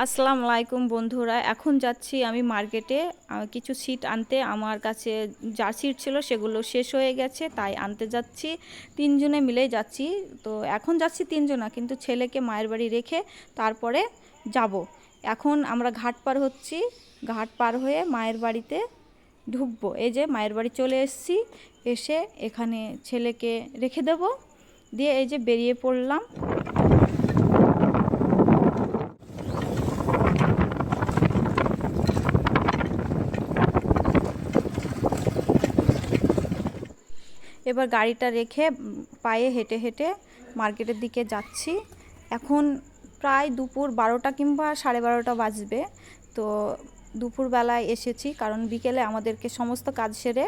আসসালামু আলাইকুম বন্ধুরা, এখন যাচ্ছি আমি মার্কেটে কিছু সিট আনতে। আমার কাছে যা সিট ছিল সেগুলো শেষ হয়ে গেছে, তাই আনতে যাচ্ছি। তিনজনে মিলেই যাচ্ছি। তো এখন যাচ্ছি তিনজনা, কিন্তু ছেলেকে মায়ের বাড়ি রেখে তারপরে যাব। এখন আমরা ঘাট পার হচ্ছি, ঘাট পার হয়ে মায়ের বাড়িতে ঢুকবো। এই যে মায়ের বাড়ি চলে এসেছি, এসে এখানে ছেলেকে রেখে দেব, দিয়ে এই যে বেরিয়ে পড়লাম। এবার গাড়িটা রেখে পায়ে হেঁটে হেঁটে মার্কেটের দিকে যাচ্ছি। এখন প্রায় দুপুর 12টা কিংবা 12:30 বাজবে। তো দুপুরবেলায় এসেছি, কারণ বিকেলে আমাদেরকে সমস্ত কাজ সেরে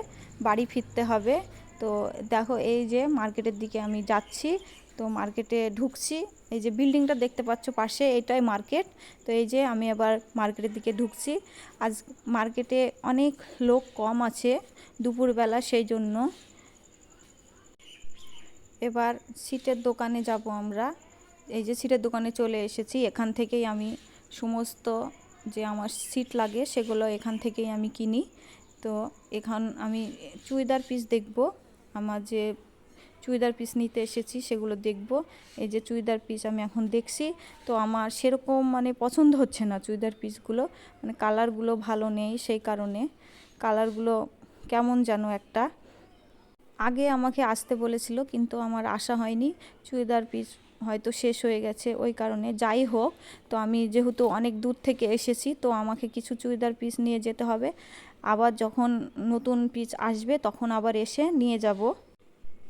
বাড়ি ফিরতে হবে। তো দেখো, এই যে মার্কেটের দিকে আমি যাচ্ছি। তো মার্কেটে ঢুকছি, এই যে বিল্ডিংটা দেখতে পাচ্ছ পাশে, এটাই মার্কেট। তো এই যে আমি আবার মার্কেটের দিকে ঢুকছি। আজ মার্কেটে অনেক লোক কম আছে দুপুরবেলা, সেই জন্য। এবার সিটের দোকানে যাব আমরা। এই যে সিটের দোকানে চলে এসেছি, এখান থেকেই আমি সমস্ত যে আমার সিট লাগে সেগুলো এখান থেকেই আমি কিনি। তো এখান আমি চুড়িদার পিস দেখব, আমার যে চুড়িদার পিস নিতে এসেছি সেগুলো দেখব। এই যে চুড়িদার পিস আমি এখন দেখছি, তো আমার সেরকম পছন্দ হচ্ছে না চুড়িদার পিসগুলো, কালারগুলো ভালো নেই, সেই কারণে কালারগুলো কেমন যেন একটা। আগে আমাকে আসতে বলেছিল, কিন্তু আমার আসা হয়নি। চুড়িদার পিস হয়তো শেষ হয়ে গেছে, ওই কারণে। যাই হোক, তো আমি যেহেতু অনেক দূর থেকে এসেছি, তো আমাকে কিছু চুড়িদার পিস নিয়ে যেতে হবে। আবার যখন নতুন পিস আসবে তখন আবার এসে নিয়ে যাব।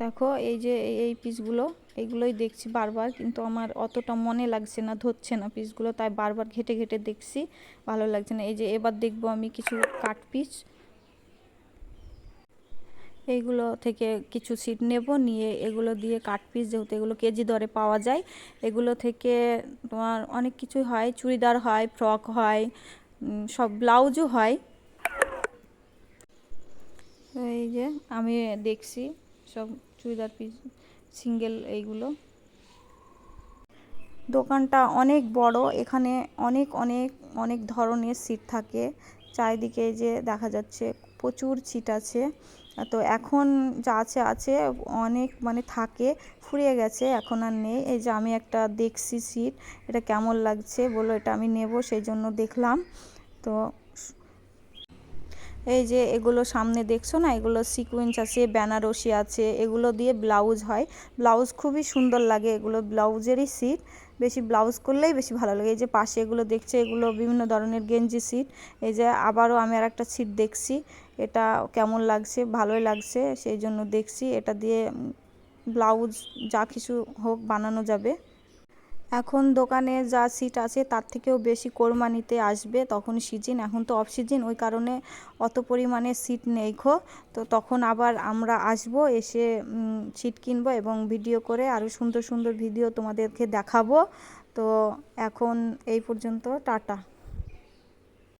দেখো, এই যে এই পিসগুলো, এইগুলোই দেখছি বারবার, কিন্তু আমার অতটা মনে লাগছে না, ধরছে না পিসগুলো, তাই বারবার ঘেটে ঘেটে দেখছি, ভালো লাগছে না। এই যে এবার দেখবো আমি কিছু কাট পিস, এইগুলো থেকে কিছু সিট নেব, নিয়ে এগুলো দিয়ে কাট পিস, যেহেতু এগুলো কেজি দরে পাওয়া যায়, এগুলো থেকে তোমার অনেক কিছু হয়, চুড়িদার হয়, ফ্রক হয়, সব ব্লাউজও হয়। এই যে আমি দেখছি সব চুড়িদার পিস, সিঙ্গেল এইগুলো। দোকানটা অনেক বড়, এখানে অনেক অনেক অনেক ধরনের সিট থাকে চারিদিকে। যে দেখা যাচ্ছে প্রচুর সিট আছে। তো এখন যা আছে আছে, অনেক থাকে, ফুরিয়ে গেছে, এখন আর নেই। এই যে আমি একটা দেখছি সিট, এটা কেমন লাগছে বলো, এটা আমি নেব, সেই জন্য দেখলাম। তো এই যে এগুলো সামনে দেখছো না, এগুলো সিকোয়েন্স আছে, বেনারসি আছে, এগুলো দিয়ে ব্লাউজ হয়। ব্লাউজ খুবই সুন্দর লাগে, এগুলো ব্লাউজেরই সিট, বেশি ব্লাউজ করলেই বেশি ভালো লাগে। এই যে পাশে এগুলো দেখছে, এগুলো বিভিন্ন ধরনের গেঞ্জি সিট। এই যে আবারও আমি আর একটা সিট দেখছি, এটা কেমন লাগছে, ভালোই লাগছে, সেই জন্য দেখছি। এটা দিয়ে ব্লাউজ যা কিছু হোক বানানো যাবে। এখন দোকানে যা সিট আছে তার থেকেও বেশি কোরবানিতে আসবে, তখন সিজন, এখন তো অফ সিজন, ওই কারণে অত পরিমাণে সিট নেই খো। তো তখন আবার আমরা আসব, এসে সিট কিনবো এবং ভিডিও করে আরও সুন্দর সুন্দর ভিডিও তোমাদেরকে দেখাবো। তো এখন এই পর্যন্ত, টাটা।